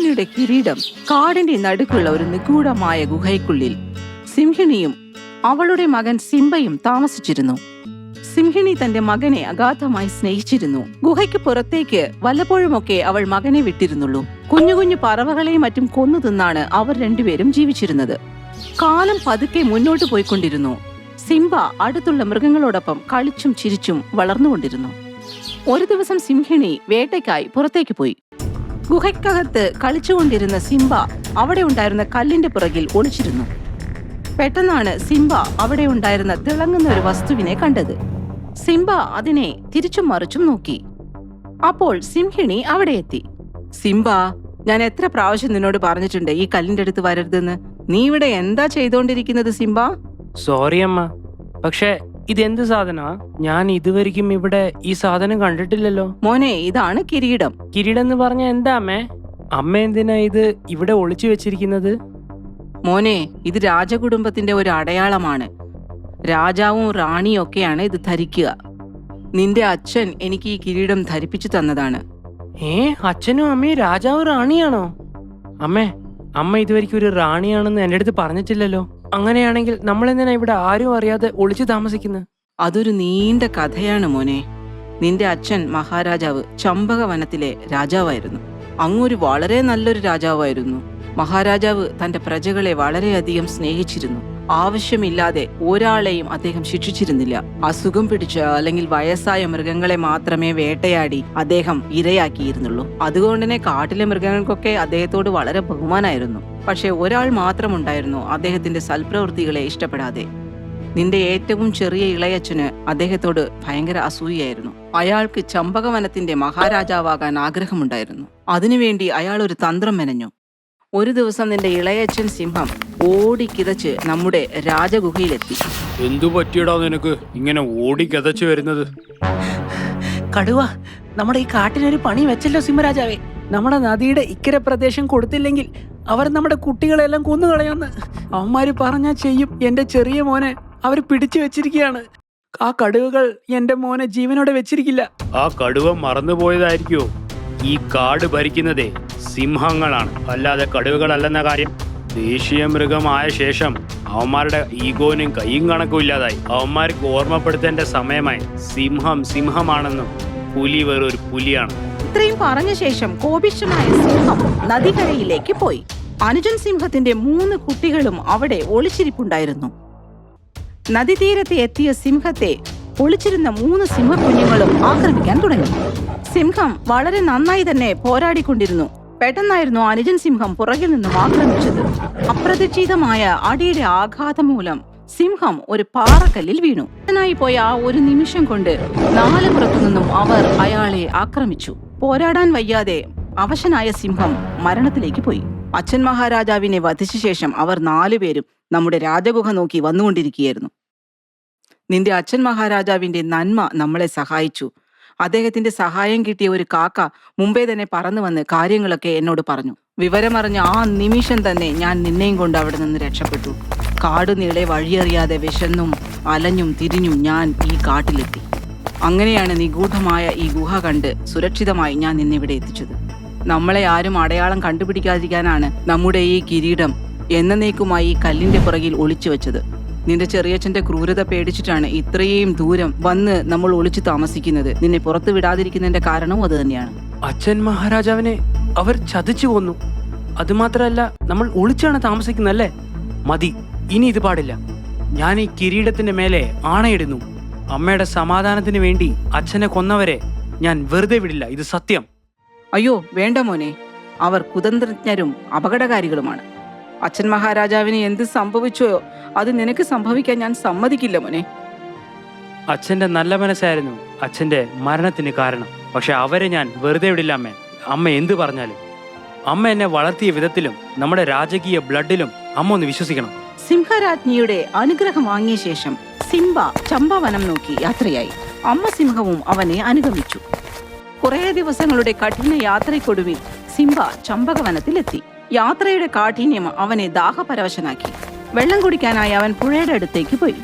സിംഹിണിയുടെ കിരീടം കാടിന്റെ നടുക്കുള്ള ഒരു നിഗൂഢമായ ഗുഹയ്ക്കുള്ളിൽ സിംഹിണിയും അവളുടെ മകൻ സിംബയും താമസിച്ചിരുന്നു. സിംഹിണി തന്റെ മകനെ അഗാധമായി സ്നേഹിച്ചിരുന്നു. ഗുഹയ്ക്ക് പുറത്തേക്ക് വല്ലപ്പോഴുമൊക്കെ അവൾ മകനെ വിട്ടിരുന്നുള്ളൂ. കുഞ്ഞു കുഞ്ഞു പറവകളെയും മറ്റും കൊന്നു തിന്നാണ് അവർ രണ്ടുപേരും ജീവിച്ചിരുന്നത്. കാലം പതുക്കെ മുന്നോട്ടു പോയിക്കൊണ്ടിരുന്നു. സിംബ അടുത്തുള്ള മൃഗങ്ങളോടൊപ്പം കളിച്ചും ചിരിച്ചും വളർന്നുകൊണ്ടിരുന്നു. ഒരു ദിവസം സിംഹിണി വേട്ടയ്ക്കായി പുറത്തേക്ക് പോയി. ഗുഹയ്ക്കകത്ത് കളിച്ചുകൊണ്ടിരുന്ന സിംബ അവിടെ ഉണ്ടായിരുന്ന കല്ലിന്റെ പുറകിൽ ഒളിച്ചിരുന്നു. പെട്ടെന്നാണ് സിംബ അവിടെ ഉണ്ടായിരുന്ന തിളങ്ങുന്ന ഒരു വസ്തുവിനെ കണ്ടത്. സിംബ അതിനെ തിരിച്ചും മറിച്ചും നോക്കി. അപ്പോൾ സിംഹിണി അവിടെ എത്തി. സിംബ, ഞാൻ എത്ര പ്രാവശ്യം നിന്നോട് പറഞ്ഞിട്ടുണ്ട് ഈ കല്ലിന്റെ അടുത്ത് വരരുതെന്ന്. നീ ഇവിടെ എന്താ ചെയ്തോണ്ടിരിക്കുന്നത് സിംബ? സോറി അമ്മ, പക്ഷെ ഇതെന്ത് സാധനമാ? ഞാൻ ഇതുവരെയ്ക്കും ഇവിടെ ഈ സാധനം കണ്ടിട്ടില്ലല്ലോ. മോനെ, ഇതാണ് കിരീടം. കിരീടം എന്ന് പറഞ്ഞ എന്താ അമ്മേ? അമ്മ എന്തിനാ ഇത് ഇവിടെ ഒളിച്ചു വെച്ചിരിക്കുന്നത്? മോനെ, ഇത് രാജകുടുംബത്തിന്റെ ഒരു അടയാളമാണ്. രാജാവും റാണിയും ഒക്കെയാണ് ഇത് ധരിക്കുക. നിന്റെ അച്ഛൻ എനിക്ക് ഈ കിരീടം ധരിപ്പിച്ചു തന്നതാണ്. അച്ഛനും അമ്മയും രാജാവും റാണിയാണോ? അമ്മ ഇതുവരെയ്ക്കും ഒരു റാണിയാണെന്ന് എന്റെ അടുത്ത് പറഞ്ഞിട്ടില്ലല്ലോ. അങ്ങനെയാണെങ്കിൽ നമ്മൾ എന്തിനാ ഇവിടെ ആരും അറിയാതെ ഒളിച്ചു താമസിക്കുന്നത്? അതൊരു നീണ്ട കഥയാണ് മോനെ. നിന്റെ അച്ഛൻ മഹാരാജാവ് ചമ്പകവനത്തിലെ രാജാവായിരുന്നു. അങ്ങൊരു വളരെ നല്ലൊരു രാജാവായിരുന്നു. മഹാരാജാവ് തന്റെ പ്രജകളെ വളരെയധികം സ്നേഹിച്ചിരുന്നു. ആവശ്യമില്ലാതെ ഒരാളെയും അദ്ദേഹം ശിക്ഷിച്ചിരുന്നില്ല. അസുഖം പിടിച്ച അല്ലെങ്കിൽ വയസ്സായ മൃഗങ്ങളെ മാത്രമേ വേട്ടയാടി അദ്ദേഹം ഇരയാക്കിയിരുന്നുള്ളൂ. അതുകൊണ്ട് തന്നെ കാട്ടിലെ മൃഗങ്ങൾക്കൊക്കെ അദ്ദേഹത്തോട് വളരെ ബഹുമാനായിരുന്നു. പക്ഷെ ഒരാൾ മാത്രമുണ്ടായിരുന്നു അദ്ദേഹത്തിന്റെ സൽപ്രവൃത്തികളെ ഇഷ്ടപ്പെടാതെ. നിന്റെ ഏറ്റവും ചെറിയ ഇളയച്ഛന് അദ്ദേഹത്തോട് ഭയങ്കര അസൂയായിരുന്നു. അയാൾക്ക് ചമ്പകവനത്തിന്റെ മഹാരാജാവാകാൻ ആഗ്രഹമുണ്ടായിരുന്നു. അതിനുവേണ്ടി അയാൾ ഒരു തന്ത്രം മെനഞ്ഞു. ഒരു ദിവസം നിന്റെ ഇളയച്ഛൻ സിംഹം ഓടിക്കിതച്ച് നമ്മുടെ രാജഗുഹയിലെത്തി. എന്തു പറ്റിയടാ നിനക്ക് ഇങ്ങനെ ഓടിക്കിതച്ച് വരുന്നത്? കടുവ, നമ്മുടെ ഈ കാട്ടിനൊരു പണി വെച്ചല്ലോ സിംഹരാജാവേ. നമ്മുടെ നദിയുടെ ഇക്കരെ പ്രദേശം കൊടുത്തില്ലെങ്കിൽ അവർ നമ്മുടെ കുട്ടികളെല്ലാം കൊന്നുകളയുമെന്ന് അവന്മാര് പറഞ്ഞാ ചെയ്യും. എന്റെ ചെറിയ മോനെ അവർ പിടിച്ചു വെച്ചിരിക്കുകയാണ്. ആ കടുവകൾ എന്റെ മോനെ ജീവനോടെ വെച്ചിരിക്കില്ല. ആ കടുവ മറന്നുപോയതായിരിക്കോ? ഈ കാട് ഭരിക്കുന്നതേ സിംഹങ്ങളാണ്, അല്ലാതെ കടുവകളല്ലെന്ന കാര്യം. ദേശീയ മൃഗമായ ശേഷം അവന്മാരുടെ ഈഗോനും കൈയും കണക്കും ഇല്ലാതായി. അവന്മാർക്ക് ഓർമ്മപ്പെടുത്തേണ്ട സമയമായി. സിംഹം സിംഹമാണെന്നും പുലി വേറൊരു പുലിയാണ്. ഇത്രയും പറഞ്ഞ ശേഷം കോപിഷ്ഠനായ സിംഹം നദികരയിലേക്ക് പോയി. അനുജൻ സിംഹത്തിന്റെ 3 കുട്ടികളും അവിടെ ഒളിച്ചിരിപ്പുണ്ടായിരുന്നു. നദീതീരത്ത് എത്തിയ സിംഹത്തെ ഒളിച്ചിരുന്ന 3 സിംഹക്കുഞ്ഞുങ്ങളും ആക്രമിക്കാൻ തുടങ്ങി. സിംഹം വളരെ നന്നായി തന്നെ പോരാടിക്കൊണ്ടിരുന്നു. പെട്ടെന്നായിരുന്നു അനുജൻ സിംഹം പുറകിൽ നിന്നും ആക്രമിച്ചത്. അപ്രതീക്ഷിതമായ അടിയുടെ ആഘാതം മൂലം സിംഹം ഒരു പാറക്കല്ലിൽ വീണു. പോയ ആ ഒരു നിമിഷം കൊണ്ട് 4 പുറത്തു നിന്നും അവർ അയാളെ ആക്രമിച്ചു. പോരാടാൻ വയ്യാതെ അവശനായ സിംഹം മരണത്തിലേക്ക് പോയി. അച്ഛൻ മഹാരാജാവിനെ വധിച്ച ശേഷം അവർ 4 പേരും നമ്മുടെ രാജഗുഹ നോക്കി വന്നുകൊണ്ടിരിക്കുകയായിരുന്നു. നിന്റെ അച്ഛൻ മഹാരാജാവിന്റെ നന്മ നമ്മളെ സഹായിച്ചു. അദ്ദേഹത്തിന്റെ സഹായം കിട്ടിയ ഒരു കാക്ക മുമ്പേ തന്നെ പറന്നു വന്ന് കാര്യങ്ങളൊക്കെ എന്നോട് പറഞ്ഞു. വിവരമറിഞ്ഞ ആ നിമിഷം തന്നെ ഞാൻ നിന്നെയും കൊണ്ട് അവിടെ നിന്ന് രക്ഷപ്പെട്ടു. കാട് നീളെ വഴിയറിയാതെ വിശന്നും അലഞ്ഞും തിരിഞ്ഞും ഞാൻ ഈ കാട്ടിലെത്തി. അങ്ങനെയാണ് നിഗൂഢമായ ഈ ഗുഹ കണ്ട് സുരക്ഷിതമായി ഞാൻ നിന്നിവിടെ എത്തിച്ചത്. നമ്മളെ ആരും അടയാളം കണ്ടുപിടിക്കാതിരിക്കാനാണ് നമ്മുടെ ഈ കിരീടം എന്നേക്കുമായി ഈ കല്ലിന്റെ പുറകിൽ ഒളിച്ചു വെച്ചത്. നിന്റെ ചെറിയച്ഛന്റെ ക്രൂരത പേടിച്ചിട്ടാണ് ഇത്രയും ദൂരം വന്ന് നമ്മൾ ഒളിച്ചു താമസിക്കുന്നത്. നിന്നെ പുറത്തു വിടാതിരിക്കുന്നതിന്റെ കാരണവും അത് തന്നെയാണ്. അച്ഛൻ മഹാരാജാവിനെ അവർ ചതിച്ചു കൊന്നു. അതുമാത്രമല്ല, നമ്മൾ ഒളിച്ചാണ് താമസിക്കുന്നല്ലേ? മതി, ഇനി ഇത് പാടില്ല. ഞാൻ ഈ കിരീടത്തിന്റെ മേലെ ആണയിടുന്നു. അമ്മയുടെ സമാധാനത്തിന് വേണ്ടി അച്ഛനെ കൊന്നവരെ ഞാൻ വെറുതെ വിടില്ല. ഇത് സത്യം. അയ്യോ വേണ്ട മോനെ, അവർ കുതന്ത്രജ്ഞരും അപകടകാരികളുമാണ്. അച്ഛൻ മഹാരാജാവിന് എന്ത് സംഭവിച്ചോ അത് നിനക്ക് സംഭവിക്കാൻ ഞാൻ സമ്മതിക്കില്ല മോനെ. അച്ഛന്റെ നല്ല മനസ്സായിരുന്നു അച്ഛന്റെ മരണത്തിന് കാരണം. പക്ഷെ അവരെ ഞാൻ വെറുതെ വിടില്ല അമ്മേ. അമ്മ എന്ത് പറഞ്ഞാലും. അമ്മ എന്നെ വളർത്തിയ വിധത്തിലും നമ്മുടെ രാജകീയ ബ്ലഡിലും അമ്മ ഒന്ന് വിശ്വസിക്കണം. സിംഹരാജ്ഞിയുടെ അനുഗ്രഹം വാങ്ങിയ ശേഷം സിംബ ചമ്പവനം നോക്കി യാത്രയായി. അമ്മ സിംഹവും അവനെ അനുഗമിച്ചു. കുറേ ദിവസങ്ങളുടെ കഠിന യാത്രയ്ക്കൊടുവിൽ സിംബ ചമ്പകവനത്തിലെത്തി. യാത്രയുടെ കാഠിന്യം അവനെ ദാഹപരവശനാക്കി. വെള്ളം കുടിക്കാനായി അവൻ പുഴയുടെ അടുത്തേക്ക് പോയി.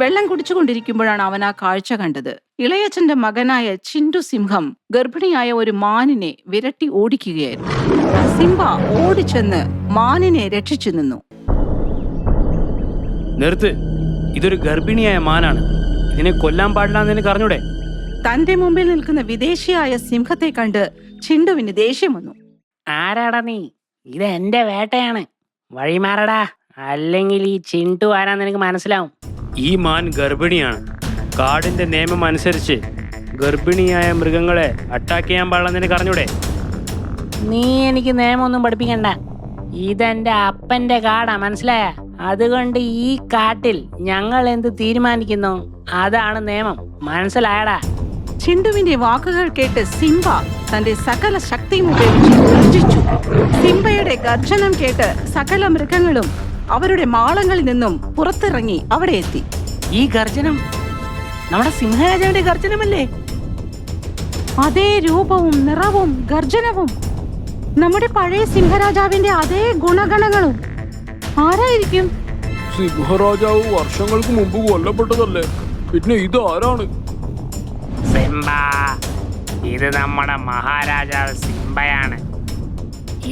വെള്ളം കുടിച്ചുകൊണ്ടിരിക്കുമ്പോഴാണ് അവൻ ആ കാഴ്ച കണ്ടത്. ഇളയച്ചന്റെ മകനായ ചിണ്ടു സിംഹം ഗർഭിണിയായ ഒരു മാനിനെ വിരട്ടി ഓടിക്കുകയായിരുന്നു. സിംബ ഓടിച്ചെന്ന് മാനിനെ രക്ഷിച്ചു നിന്നു. നിർത്ത്, ഇതൊരു ഗർഭിണിയായ മാനാണ്. ഇതിനെ കൊല്ലാൻ പാടില്ലെന്ന് എനിക്ക് അറിഞ്ഞൂടെ? തന്റെ മുമ്പിൽ നിൽക്കുന്ന വിദേശിയായ സിംഹത്തെ കണ്ട് ചിണ്ടുവിന് ദേഷ്യം വന്നു. ആരാടാ നീ? ഇത് എന്റെ വേട്ടയാണ്, വഴിമാറടാ, അല്ലെങ്കിൽ ഈ ചിണ്ടു ആരാന്ന് എനിക്ക് മനസ്സിലാവും. ഈ മാൻ ഗർഭിണിയാണ്. കാടിന്റെ നിയമം അനുസരിച്ച് ഗർഭിണിയായ മൃഗങ്ങളെ അറ്റാക്ക് ചെയ്യാൻ പാടില്ലെന്ന് എനിക്ക് അറിഞ്ഞൂടെ? നീ എനിക്ക് നിയമമൊന്നും പഠിപ്പിക്കണ്ട. ഇതെന്റെ അപ്പന്റെ കാടാ, മനസ്സിലായ? അതുകൊണ്ട് ഈ കാട്ടിൽ ഞങ്ങൾ എന്ത് തീരുമാനിക്കുന്നു അതാണ് നിയമം, മനസ്സിലായടാ? ചിണ്ടുവിന്റെ വാക്കുകൾ കേട്ട് സിംബ തന്റെ സകല ശക്തിയും ഉപയോഗിച്ച് ഗർജിച്ചു. സിംബയുടെ ഗർജനം കേട്ട് സകല മൃഗങ്ങളും അവരുടെ മാളങ്ങളിൽ നിന്നും പുറത്തിറങ്ങി അവിടെ എത്തി. ഈ ഗർജനം നമ്മുടെ സിംഹരാജാവിന്റെ ഗർജനമല്ലേ? അതേ രൂപവും നിറവും ഗർജനവും, നമ്മുടെ പഴയ സിംഹരാജാവിന്റെ അതേ ഗുണഗണങ്ങളും. ആരായിരിക്കും? സിംഹരാജാവ് വർഷങ്ങൾക്ക് മുമ്പ് കൊല്ലപ്പെട്ടതല്ലേ, പിന്നെ ഇത് ആരാണ്? സിംബ, ഇത് നമ്മുടെ മഹാരാജാവ് സിംബയാണ്.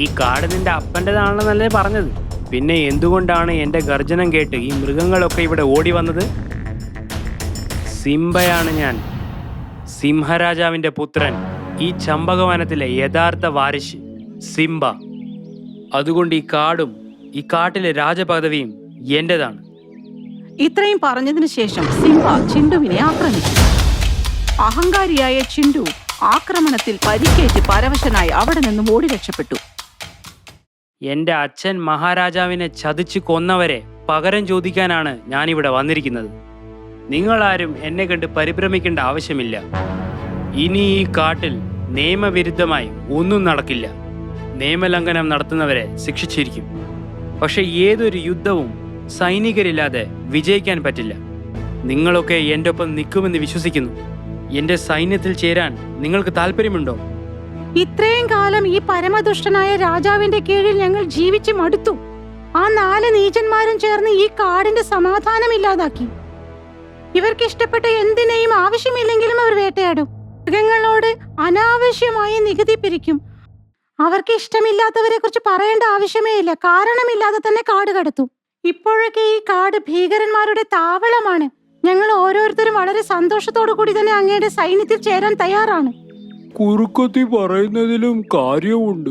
ഈ കാട് നിന്റെ അപ്പൻ്റെതാണെന്നല്ലേ പറഞ്ഞത്? പിന്നെ എന്തുകൊണ്ടാണ് എൻ്റെ ഗർജനം കേട്ട് ഈ മൃഗങ്ങളൊക്കെ ഇവിടെ ഓടി വന്നത്? സിംബയാണ് ഞാൻ, സിംഹരാജാവിൻ്റെ പുത്രൻ, ഈ ചമ്പകവനത്തിലെ യഥാർത്ഥ വാരിശ് സിംബ. അതുകൊണ്ട് ഈ കാടും ഈ കാട്ടിലെ രാജപദവിയും എന്റേതാണ്. ഇത്രയും പറഞ്ഞതിന് ശേഷം സിംബ ചിണ്ടുവിനെ ആക്രമിച്ചു. അഹങ്കാരിയായ ചിണ്ടു ആക്രമണത്തിൽ പരിക്കേറ്റ് പരവശനായി അവിടെ നിന്നും ഓടി രക്ഷപ്പെട്ടു. എൻ്റെ അച്ഛൻ മഹാരാജാവിനെ ചതിച്ചു കൊന്നവരെ പകരം ചോദിക്കാനാണ് ഞാനിവിടെ വന്നിരിക്കുന്നത്. നിങ്ങളാരും എന്നെ കണ്ട് പരിഭ്രമിക്കേണ്ട ആവശ്യമില്ല. ഇനി ഈ കാട്ടിൽ നിയമവിരുദ്ധമായി ഒന്നും നടക്കില്ല. നിയമലംഘനം നടത്തുന്നവരെ ശിക്ഷിച്ചിരിക്കും. പക്ഷെ ഏതൊരു യുദ്ധവും സൈനികരില്ലാതെ വിജയിക്കാൻ പറ്റില്ല. നിങ്ങളൊക്കെ എൻ്റെ ഒപ്പം നിൽക്കുമെന്ന് വിശ്വസിക്കുന്നു. എൻ്റെ സൈന്യത്തിൽ ചേരാൻ നിങ്ങൾക്ക് താല്പര്യമുണ്ടോ? ഇത്രയും കാലം ഈ പരമദുഷ്ടനായ രാജാവിന്റെ കീഴിൽ ഞങ്ങൾ ജീവിച്ചു മടുത്തു. ആ 4 നീചന്മാരും ചേർന്ന് ഈ കാടിന്റെ സമാധാനം ഇല്ലാതാക്കി. ഇവർക്ക് ഇഷ്ടപ്പെട്ട എന്തിനേയും ആവശ്യമില്ലെങ്കിലും അവർ വേട്ടയാടും. മൃഗങ്ങളോട് അനാവശ്യമായി നികുതി പിരിക്കും. അവർക്ക് ഇഷ്ടമില്ലാത്തവരെ കുറിച്ച് പറയേണ്ട ആവശ്യമേ ഇല്ല. കാരണമില്ലാതെ തന്നെ കാട് കടത്തും. ഇപ്പോഴൊക്കെ ഈ കാട് ഭീകരന്മാരുടെ താവളമാണ്. ഞങ്ങൾ ഓരോരുത്തരും വളരെ സന്തോഷത്തോടു കൂടി തന്നെ അങ്ങയുടെ സൈന്യത്തിൽ ചേരാൻ തയ്യാറാണ്. കുറുക്കത്തി പറയുന്നതിലും കാര്യമുണ്ട്.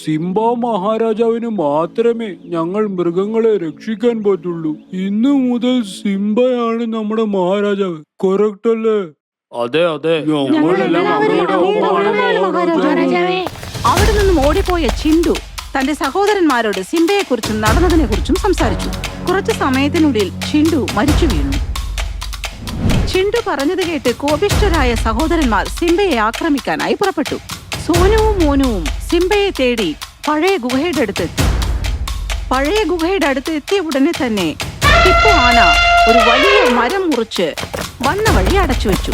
സിംബ മഹാരാജാവിന് മാത്രമേ ഞങ്ങൾ മൃഗങ്ങളെ രക്ഷിക്കാൻ പറ്റുള്ളൂ. ഇന്നു മുതൽ സിംബയാണ് നമ്മുടെ മഹാരാജാവ്. കറക്റ്റ് അല്ലേ? അതെ അതെ, ഞങ്ങളെല്ലാവരും അങ്ങയുടെ ഒപ്പമാണ് മഹാരാജാവേ. അവിടെ നിന്നും ഓടിപ്പോയ ചിണ്ടു തന്റെ സഹോദരന്മാരോട് സിംബയെ കുറിച്ചും നടന്നതിനെ കുറിച്ചും സംസാരിച്ചു. കുറച്ചു സമയത്തിനുള്ളിൽ ചിണ്ടു മരിച്ചു വീണു. ചിണ്ടു പറഞ്ഞത് കേട്ട് കോപിഷ്ഠരായ സഹോദരന്മാർ സിംബയെ ആക്രമിക്കാനായി പുറപ്പെട്ടു. സോനുവും മോനുവും സിംബയെ തേടി പഴയ ഗുഹയുടെ അടുത്തെത്തി. പഴയ ഗുഹയുടെ അടുത്ത് എത്തിയ ഉടനെ തന്നെ ടിപ്പു ആന ഒരു വലിയ മരം മുറിച്ച് വന്ന വഴി അടച്ചു വെച്ചു.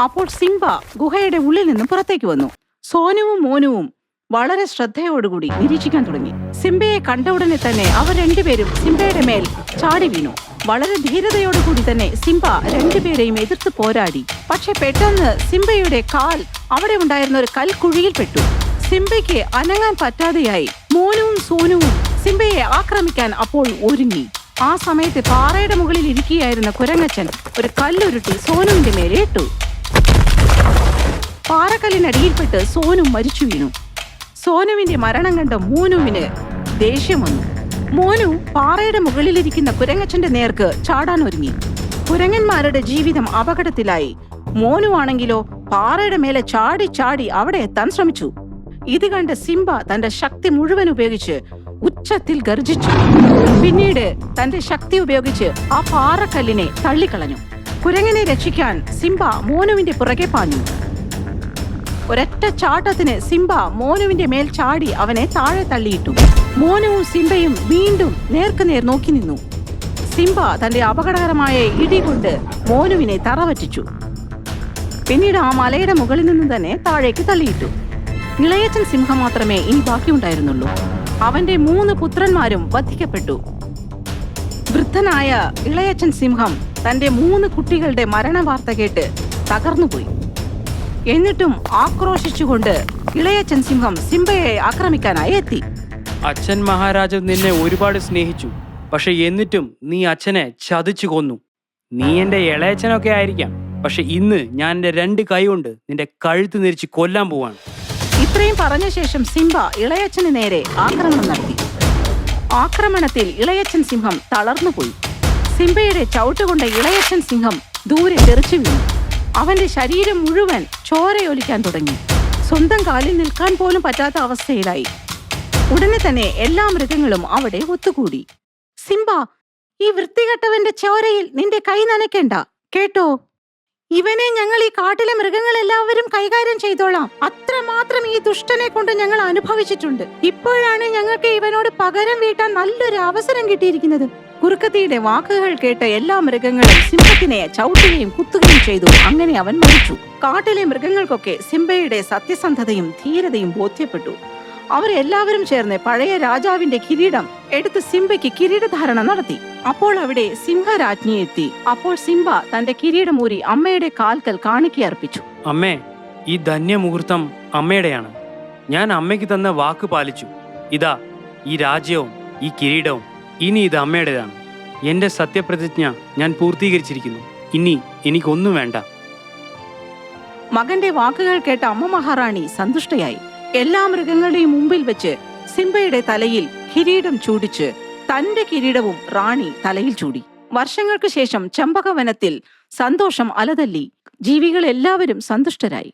അപ്പോൾ സിംബ ഗുഹയുടെ ഉള്ളിൽ നിന്ന് പുറത്തേക്ക് വന്നു. സോനുവും മോനുവും വളരെ ശ്രദ്ധയോടുകൂടി നിരീക്ഷിക്കാൻ തുടങ്ങി. സിംബയെ കണ്ട ഉടനെ തന്നെ അവർ രണ്ടുപേരും സിംബയുടെ മേൽ ചാടി വീണു. വളരെ ധീരതയോടുകൂടി തന്നെ സിംബ രണ്ടുപേരെയും എതിർത്ത് പോരാടി. പക്ഷെ പെട്ടെന്ന് സിംബയുടെ കാൽ അവിടെ ഉണ്ടായിരുന്ന ഒരു കൽക്കുഴിയിൽ പെട്ടു. സിംബയ്ക്ക് അനങ്ങാൻ പറ്റാതെയായി. മോനുവും സോനുവും സിംബയെ ആക്രമിക്കാൻ അപ്പോൾ ഒരുങ്ങി. ആ സമയത്ത് പാറയുടെ മുകളിൽ ഇരിക്കുകയായിരുന്ന കുരങ്ങച്ചൻ ഒരു കല്ലുരുട്ടി സോനുവിന്റെ മേലെ ഇട്ടു. പാറക്കല്ലിനടിയിൽപ്പെട്ട് സോനു മരിച്ചു വീണു. സോനുവിന്റെ മരണം കണ്ട മോനുവിന് ദേഷ്യം വന്നു. മോനു പാറയുടെ മുകളിലിരിക്കുന്ന കുരങ്ങച്ചന്റെ നേർക്ക് ചാടാൻ ഒരുങ്ങി. കുരങ്ങന്മാരുടെ ജീവിതം അപകടത്തിലായി. മോനു ആണെങ്കിലോ പാറയുടെ മേലെ ചാടി ചാടി അവിടെ എത്താൻ ശ്രമിച്ചു. ഇത് കണ്ട് സിംബ തന്റെ ശക്തി മുഴുവൻ ഉപയോഗിച്ച് ഉച്ചത്തിൽ ഗർജിച്ചു. പിന്നീട് തന്റെ ശക്തി ഉപയോഗിച്ച് ആ പാറക്കല്ലിനെ തള്ളിക്കളഞ്ഞു. കുരങ്ങനെ രക്ഷിക്കാൻ സിംബ മോനുവിന്റെ പുറകെ പാഞ്ഞു. ഒരൊറ്റ ചാട്ടത്തിന് സിംബ മോനുവിന്റെ മേൽ ചാടി അവനെ താഴെ തള്ളിയിട്ടു. മോനുവും സിംബയും വീണ്ടും നേർക്കുനേർ നോക്കി നിന്നു. സിംബ തന്റെ അപകടകരമായ ഇടി കൊണ്ട് മോനുവിനെ തറവറ്റിച്ചു. പിന്നീട് ആ മലയുടെ മുകളിൽ നിന്ന് തന്നെ താഴേക്ക് തള്ളിയിട്ടു. ഇളയച്ചൻ സിംഹം മാത്രമേ ഇനി ബാക്കിയുണ്ടായിരുന്നുള്ളൂ. അവന്റെ 3 പുത്രന്മാരും വധിക്കപ്പെട്ടു. വൃദ്ധനായ ഇളയച്ചൻ സിംഹം തന്റെ 3 കുട്ടികളുടെ മരണവാർത്ത കേട്ട് തകർന്നുപോയി. എന്നിട്ടും ആക്രോശിച്ചുകൊണ്ട് ഇളയച്ചൻ സിംഹം സിംബയെ ആക്രമിക്കാനായി എത്തി. അച്ഛൻ മഹാരാജാവ് നിന്നെ ഒരുപാട് സ്നേഹിച്ചു. പക്ഷെ എന്നിട്ടും നീ അച്ഛനെ ചതിച്ചു കൊന്നു. നീ എന്റെ ഇളയച്ചനൊക്കെ ആയിരിക്കാം, പക്ഷെ ഇന്ന് ഞാൻ എന്റെ 2 കൈ കൊണ്ട് നിന്റെ കഴുത്ത് നിരിച്ച് കൊല്ലാൻ പോവാണ്. ഇത്രയും പറഞ്ഞ ശേഷം സിംബ ഇളയച്ചന് നേരെ ആക്രമണം നടത്തി. ആക്രമണത്തിൽ ഇളയച്ചൻ സിംഹം തളർന്നുപോയി. സിംബയുടെ ചവിട്ടുകൊണ്ട ഇളയച്ചൻ സിംഹം ദൂരെ തെറിച്ചു വീണു. അവന്റെ ശരീരം മുഴുവൻ ചോരയൊലിക്കാൻ തുടങ്ങി. സ്വന്തം കാലിൽ നിൽക്കാൻ പോലും പറ്റാത്ത അവസ്ഥയിലായി. ഉടനെ തന്നെ എല്ലാ മൃഗങ്ങളും അവിടെ ഒത്തുകൂടി. സിംബ, ഈ വൃത്തികെട്ടവന്റെ ചോരയിൽ നിന്റെ കൈ നനയ്ക്കണ്ട കേട്ടോ. ഇവനെ ഞങ്ങൾ ഈ കാട്ടിലെ മൃഗങ്ങളെല്ലാവരും കൈകാര്യം ചെയ്തോളാം. അത്രമാത്രം ഈ ദുഷ്ടനെ കൊണ്ട് ഞങ്ങൾ അനുഭവിച്ചിട്ടുണ്ട്. ഇപ്പോഴാണ് ഞങ്ങൾക്ക് ഇവനോട് പകരം വീട്ടാൻ നല്ലൊരു അവസരം കിട്ടിയിരിക്കുന്നത്. കുറുക്കത്തിയുടെ വാക്കുകൾ കേട്ട എല്ലാ മൃഗങ്ങളും സിംഹത്തിനെ ചവിട്ടുകയും കുത്തുകയും ചെയ്തു. അങ്ങനെ അവൻ മരിച്ചു. കാട്ടിലെ മൃഗങ്ങൾക്കൊക്കെ സിംബയുടെ സത്യസന്ധതയും ധീരതയും ബോധ്യപ്പെട്ടു. അവരെല്ലാവരും ചേർന്ന് പഴയ രാജാവിന്റെ കിരീടം എടുത്ത് സിംബയ്ക്ക് കിരീടധാരണ നടത്തി. അപ്പോൾ അവിടെ സിംഹരാജ്ഞി എത്തി. അപ്പോൾ സിംബ തന്റെ കിരീടമൂരി അമ്മയുടെ കാൽക്കൽ കാണിക്കയർപ്പിച്ചു. അമ്മേ, ഈ ധന്യമുഹൂർത്തം അമ്മയുടെയാണ്. ഞാൻ അമ്മയ്ക്ക് തന്ന വാക്ക് പാലിച്ചു. ഇതാ ഈ രാജ്യവും ഈ കിരീടവും ഇനി ഇത് അമ്മയുടേതാണ്. എന്റെ സത്യപ്രതിജ്ഞ ഞാൻ പൂർത്തീകരിച്ചിരിക്കുന്നു. ഇനി എനിക്കൊന്നും വേണ്ട. മകന്റെ വാക്കുകൾ കേട്ട അമ്മ മഹാറാണി സന്തുഷ്ടയായി. എല്ലാ മൃഗങ്ങളുടെയും മുമ്പിൽ വെച്ച് സിംബയുടെ തലയിൽ കിരീടം ചൂടിച്ച് തന്റെ കിരീടവും റാണി തലയിൽ ചൂടി. വർഷങ്ങൾക്ക് ശേഷം ചമ്പകവനത്തിൽ സന്തോഷം അലതല്ലി. ജീവികൾ എല്ലാവരും സന്തുഷ്ടരായി.